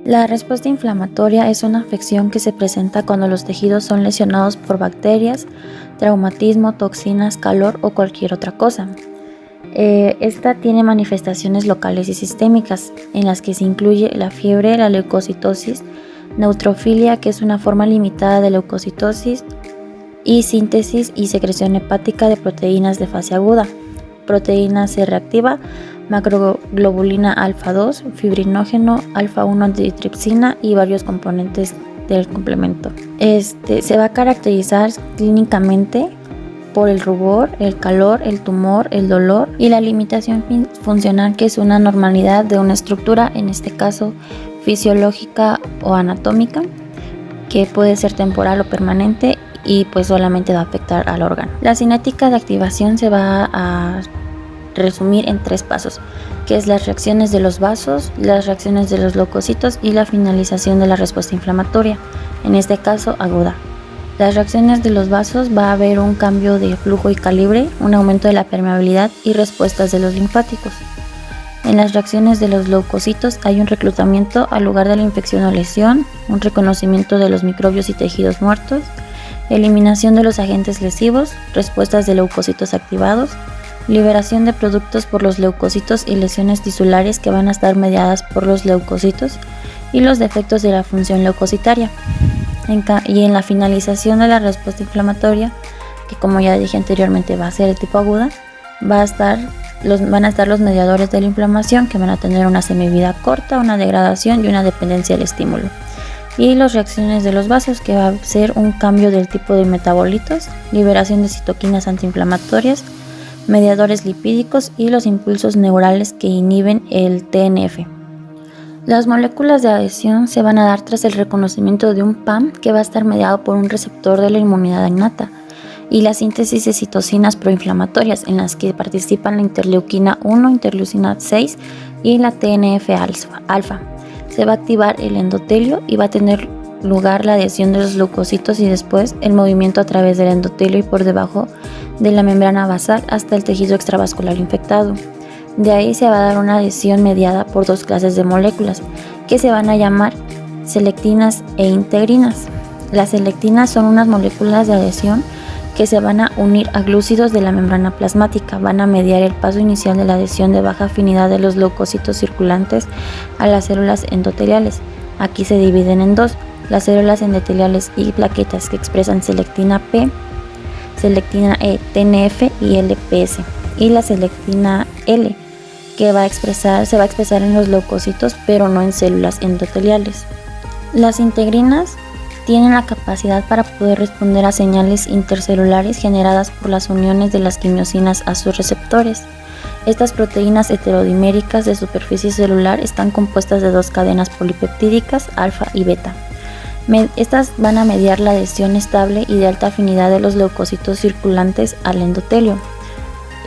La respuesta inflamatoria es una afección que se presenta cuando los tejidos son lesionados por bacterias, traumatismo, toxinas, calor o cualquier otra cosa. Esta tiene manifestaciones locales y sistémicas, en las que se incluye la fiebre, la leucocitosis, neutrofilia, que es una forma limitada de leucocitosis, y síntesis y secreción hepática de proteínas de fase aguda, proteína C reactiva, macroglobulina alfa 2, fibrinógeno, alfa 1 antitripsina y varios componentes del complemento. Se va a caracterizar clínicamente por el rubor, el calor, el tumor, el dolor y la limitación funcional, que es una anormalidad de una estructura, en este caso fisiológica o anatómica, que puede ser temporal o permanente y pues solamente va a afectar al órgano. La cinética de activación se va a resumir en 3 pasos, que es las reacciones de los vasos, las reacciones de los leucocitos y la finalización de la respuesta inflamatoria, en este caso aguda. Las reacciones de los vasos va a haber un cambio de flujo y calibre, un aumento de la permeabilidad y respuestas de los linfáticos. En las reacciones de los leucocitos hay un reclutamiento al lugar de la infección o lesión, un reconocimiento de los microbios y tejidos muertos, eliminación de los agentes lesivos, respuestas de leucocitos activados, liberación de productos por los leucocitos y lesiones tisulares que van a estar mediadas por los leucocitos y los defectos de la función leucocitaria. Y en la finalización de la respuesta inflamatoria, que como ya dije anteriormente va a ser de tipo aguda, van a estar los mediadores de la inflamación, que van a tener una semivida corta, una degradación y una dependencia del estímulo. Y las reacciones de los vasos, que va a ser un cambio del tipo de metabolitos, liberación de citoquinas antiinflamatorias, mediadores lipídicos y los impulsos neurales que inhiben el TNF. Las moléculas de adhesión se van a dar tras el reconocimiento de un PAM, que va a estar mediado por un receptor de la inmunidad innata, y la síntesis de citocinas proinflamatorias, en las que participan la interleuquina 1, interleucina 6 y la TNF-alfa. Se va a activar el endotelio y va a tener lugar la adhesión de los leucocitos y después el movimiento a través del endotelio y por debajo de la membrana basal hasta el tejido extravascular infectado. De ahí se va a dar una adhesión mediada por 2 clases de moléculas, que se van a llamar selectinas e integrinas. Las selectinas son unas moléculas de adhesión que se van a unir a glúcidos de la membrana plasmática, van a mediar el paso inicial de la adhesión de baja afinidad de los leucocitos circulantes a las células endoteliales. Aquí se dividen en 2, las células endoteliales y plaquetas, que expresan selectina P, selectina E, TNF y LPS, y la selectina L, que se va a expresar en los leucocitos, pero no en células endoteliales. Las integrinas tienen la capacidad para poder responder a señales intercelulares generadas por las uniones de las quimiosinas a sus receptores. Estas proteínas heterodiméricas de superficie celular están compuestas de 2 cadenas polipeptídicas, alfa y beta. Estas van a mediar la adhesión estable y de alta afinidad de los leucocitos circulantes al endotelio.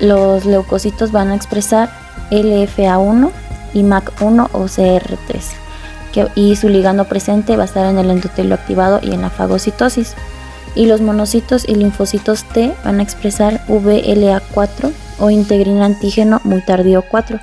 Los leucocitos van a expresar LFA1 y MAC1 o CR3, y su ligando presente va a estar en el endotelio activado y en la fagocitosis. Y los monocitos y linfocitos T van a expresar VLA4 o integrina antígeno muy tardío 4,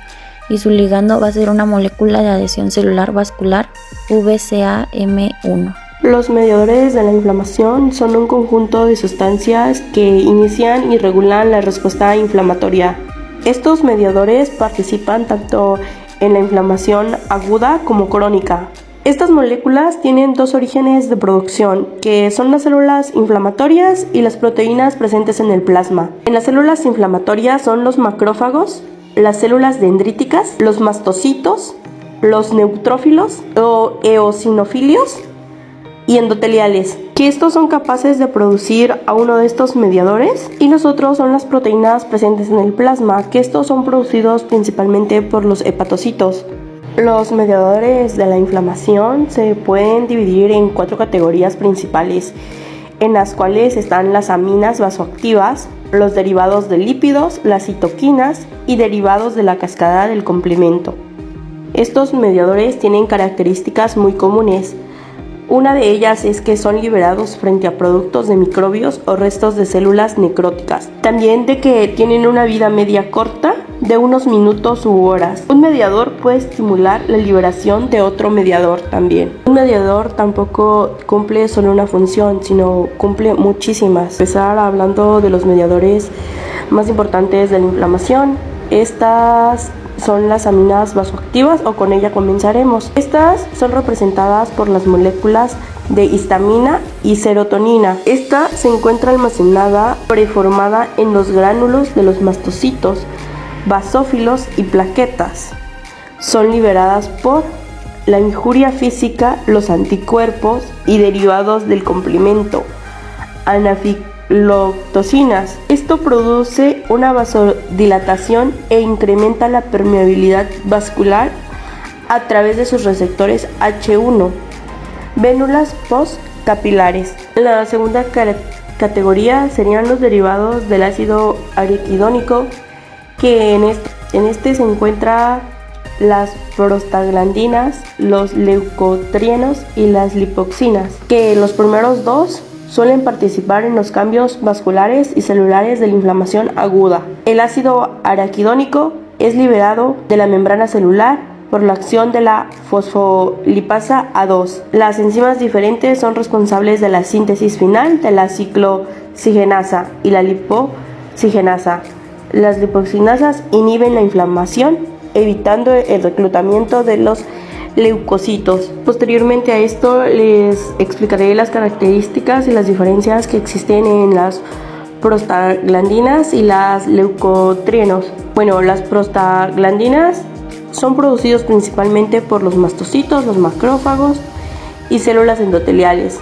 y su ligando va a ser una molécula de adhesión celular vascular VCAM1. Los mediadores de la inflamación son un conjunto de sustancias que inician y regulan la respuesta inflamatoria. Estos mediadores participan tanto en la inflamación aguda como crónica. Estas moléculas tienen 2 orígenes de producción, que son las células inflamatorias y las proteínas presentes en el plasma. En las células inflamatorias son los macrófagos, las células dendríticas, los mastocitos, los neutrófilos o eosinofilios y endoteliales, que estos son capaces de producir a uno de estos mediadores, y los otros son las proteínas presentes en el plasma, que estos son producidos principalmente por los hepatocitos. Los mediadores de la inflamación se pueden dividir en 4 categorías principales, en las cuales están las aminas vasoactivas, los derivados de lípidos, las citoquinas y derivados de la cascada del complemento. Estos mediadores tienen características muy comunes. Una de ellas es que son liberados frente a productos de microbios o restos de células necróticas. También de que tienen una vida media corta de unos minutos u horas. Un mediador puede estimular la liberación de otro mediador también. Un mediador tampoco cumple solo una función, sino cumple muchísimas. Empezar hablando de los mediadores más importantes de la inflamación. Estas son las aminas vasoactivas, o con ella comenzaremos. Estas son representadas por las moléculas de histamina y serotonina. Esta se encuentra almacenada preformada en los gránulos de los mastocitos, basófilos y plaquetas. Son liberadas por la injuria física, los anticuerpos y derivados del complemento, anafilotoxinas. Esto produce una vasodilatación e incrementa la permeabilidad vascular a través de sus receptores H1, vénulas postcapilares. La segunda categoría serían los derivados del ácido araquidónico, que en este se encuentran las prostaglandinas, los leucotrienos y las lipoxinas, que los primeros dos suelen participar en los cambios vasculares y celulares de la inflamación aguda. El ácido araquidónico es liberado de la membrana celular por la acción de la fosfolipasa A2. Las enzimas diferentes son responsables de la síntesis final de la ciclooxigenasa y la lipoxigenasa. Las lipoxinasas inhiben la inflamación, evitando el reclutamiento de los leucocitos. Posteriormente a esto les explicaré las características y las diferencias que existen en las prostaglandinas y las leucotrienos. Bueno, las prostaglandinas son producidos principalmente por los mastocitos, los macrófagos y células endoteliales.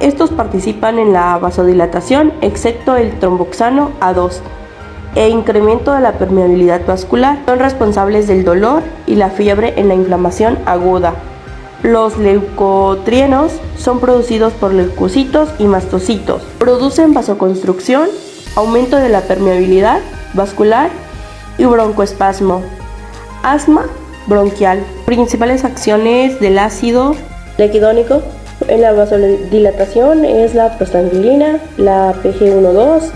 Estos participan en la vasodilatación, excepto el tromboxano A2, e incremento de la permeabilidad vascular. Son responsables del dolor y la fiebre en la inflamación aguda. Los leucotrienos son producidos por leucocitos y mastocitos. Producen vasoconstricción, aumento de la permeabilidad vascular y broncoespasmo. Asma bronquial. Principales acciones del ácido araquidónico en la vasodilatación es la prostaglandina, la PGE1-2,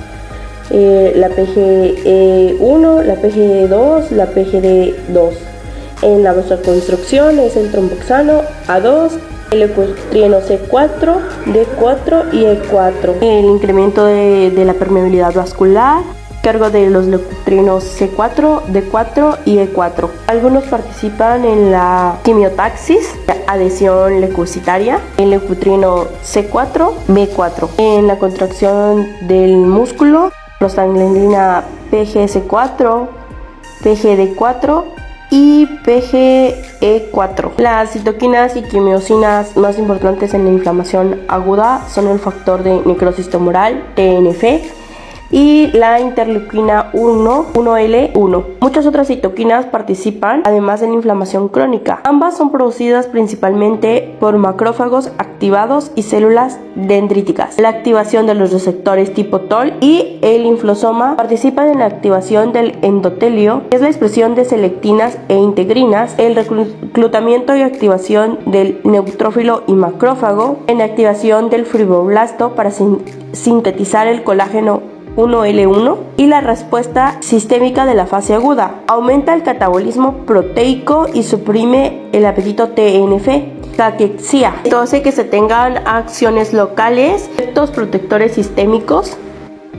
la PGE1, la PGE2, la PGD2. En la vasoconstricción es el tromboxano A2, el leucotrieno C4, D4 y E4. El incremento de la permeabilidad vascular, cargo de los leucotrienos C4, D4 y E4. Algunos participan en la quimiotaxis, adhesión leucocitaria, el leucotrieno C4, B4. En la contracción del músculo, prostaglandina PGS4, PGD4 y PGE4. Las citoquinas y quimiosinas más importantes en la inflamación aguda son el factor de necrosis tumoral, TNF, y la interleuquina 1L1. Muchas otras citoquinas participan además en la inflamación crónica. Ambas son producidas principalmente por macrófagos activados y células dendríticas. La activación de los receptores tipo TOL y el linfosoma participan en la activación del endotelio, que es la expresión de selectinas e integrinas, el reclutamiento y activación del neutrófilo y macrófago, en la activación del fibroblasto para sintetizar el colágeno 1L1 y la respuesta sistémica de la fase aguda. Aumenta el catabolismo proteico y suprime el apetito TNF. Caquexia. Esto hace que se tengan acciones locales, efectos protectores sistémicos,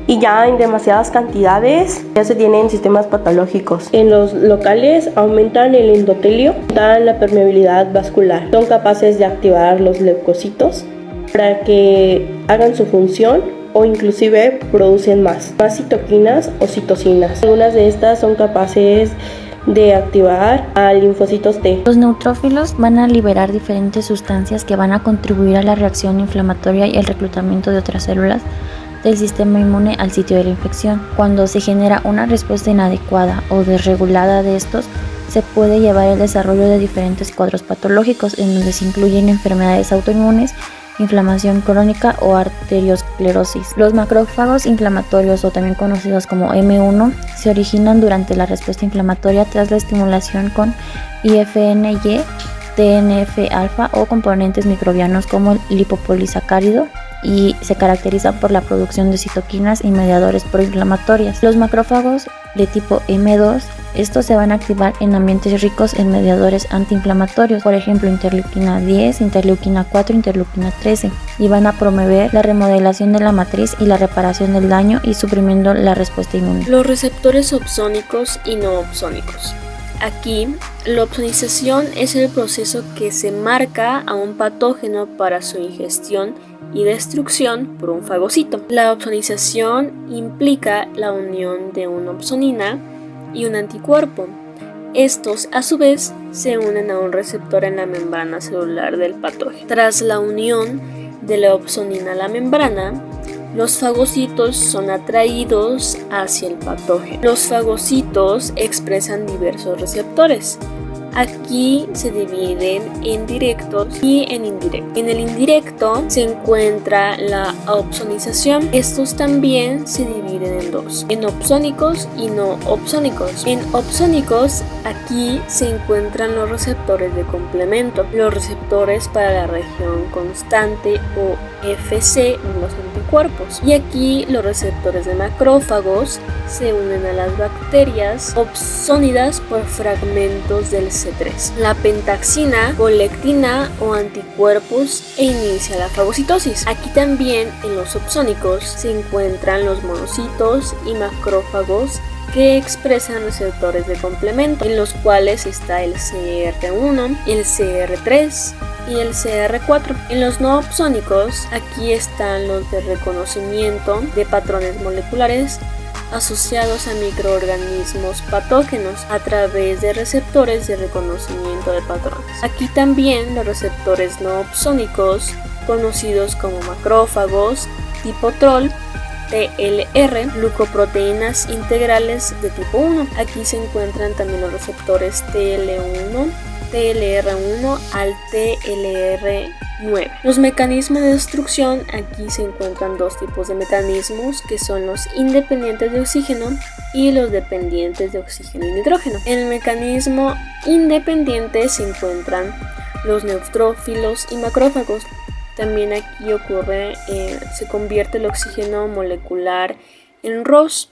y ya en demasiadas cantidades ya se tienen sistemas patológicos. En los locales aumentan el endotelio, dan la permeabilidad vascular. Son capaces de activar los leucocitos para que hagan su función, o inclusive producen más citoquinas o citocinas. Algunas de estas son capaces de activar a linfocitos T. Los neutrófilos van a liberar diferentes sustancias que van a contribuir a la reacción inflamatoria y el reclutamiento de otras células del sistema inmune al sitio de la infección. Cuando se genera una respuesta inadecuada o desregulada de estos, se puede llevar el desarrollo de diferentes cuadros patológicos, en donde se incluyen enfermedades autoinmunes, inflamación crónica o arteriosclerosis. Los macrófagos inflamatorios, o también conocidos como M1, se originan durante la respuesta inflamatoria tras la estimulación con IFNY TNF-alfa o componentes microbianos como el lipopolisacárido, y se caracterizan por la producción de citoquinas y mediadores proinflamatorias. Los macrófagos de tipo M2, estos se van a activar en ambientes ricos en mediadores antiinflamatorios, por ejemplo interleuquina 10, interleuquina 4, interleuquina 13, y van a promover la remodelación de la matriz y la reparación del daño y suprimiendo la respuesta inmune. Los receptores opsónicos y no opsónicos. Aquí, la opsonización es el proceso que se marca a un patógeno para su ingestión y destrucción por un fagocito. La opsonización implica la unión de una opsonina y un anticuerpo. Estos, a su vez, se unen a un receptor en la membrana celular del patógeno. Tras la unión de la opsonina a la membrana, los fagocitos son atraídos hacia el patógeno. Los fagocitos expresan diversos receptores. Aquí se dividen en directos y en indirectos. En el indirecto se encuentra la opsonización. Estos también se dividen en dos, en opsónicos y no opsónicos. En opsónicos, aquí se encuentran los receptores de complemento, los receptores para la región constante o FC de los anticuerpos. Y aquí los receptores de macrófagos se unen a las bacterias opsónidas por fragmentos del C3. La pentaxina, colectina o anticuerpos e inicia la fagocitosis. Aquí también en los opsónicos se encuentran los monocitos y macrófagos que expresan receptores de complemento, en los cuales está el CR1, el CR3 y el CR4. En los no opsónicos, aquí están los de reconocimiento de patrones moleculares asociados a microorganismos patógenos a través de receptores de reconocimiento de patrones. Aquí también los receptores no opsónicos, conocidos como macrófagos tipo TROL, TLR, glucoproteínas integrales de tipo 1. Aquí se encuentran también los receptores TL1, TLR1 al TLR9. Los mecanismos de destrucción, aquí se encuentran dos tipos de mecanismos, que son los independientes de oxígeno y los dependientes de oxígeno y nitrógeno. En el mecanismo independiente se encuentran los neutrófilos y macrófagos. También aquí ocurre, se convierte el oxígeno molecular en ROS.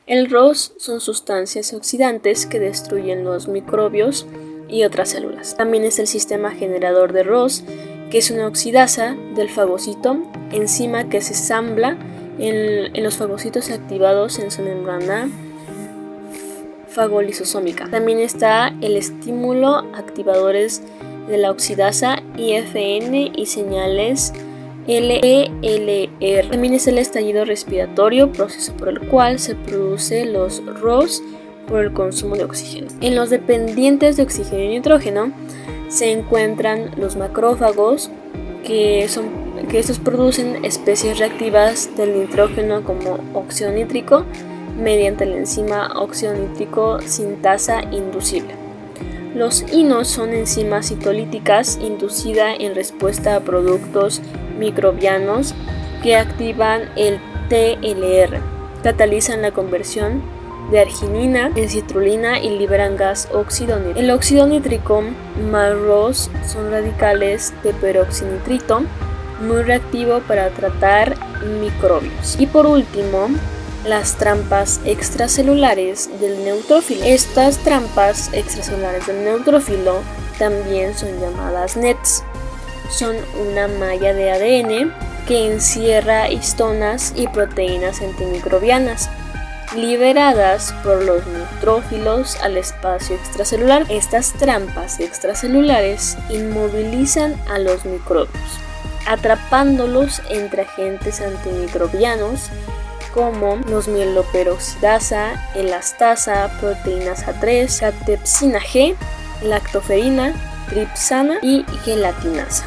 El ROS son sustancias oxidantes que destruyen los microbios y otras células. También es el sistema generador de ROS, que es una oxidasa del fagocito, enzima que se ensambla en los fagocitos activados en su membrana fagolisosómica. También está el estímulo, activadores de la oxidasa IFN y señales LELR. También es el estallido respiratorio, proceso por el cual se produce los ROS por el consumo de oxígeno. En los dependientes de oxígeno y nitrógeno se encuentran los macrófagos, que estos producen especies reactivas del nitrógeno como óxido nítrico mediante la enzima óxido nítrico sintasa inducible. Los inos son enzimas citolíticas inducidas en respuesta a productos microbianos que activan el TLR, catalizan la conversión de arginina en citrulina y liberan gas óxido nítrico. El óxido nítrico más ROS son radicales de peroxinitrito, muy reactivo para tratar microbios. Y por último, las trampas extracelulares del neutrófilo. Estas trampas extracelulares del neutrófilo también son llamadas NETs. Son una malla de ADN que encierra histonas y proteínas antimicrobianas liberadas por los neutrófilos al espacio extracelular. Estas trampas extracelulares inmovilizan a los microbios, atrapándolos entre agentes antimicrobianos como los mieloperoxidasa, elastasa, proteínas A3, catepsina G, lactoferina, tripsana y gelatinasa.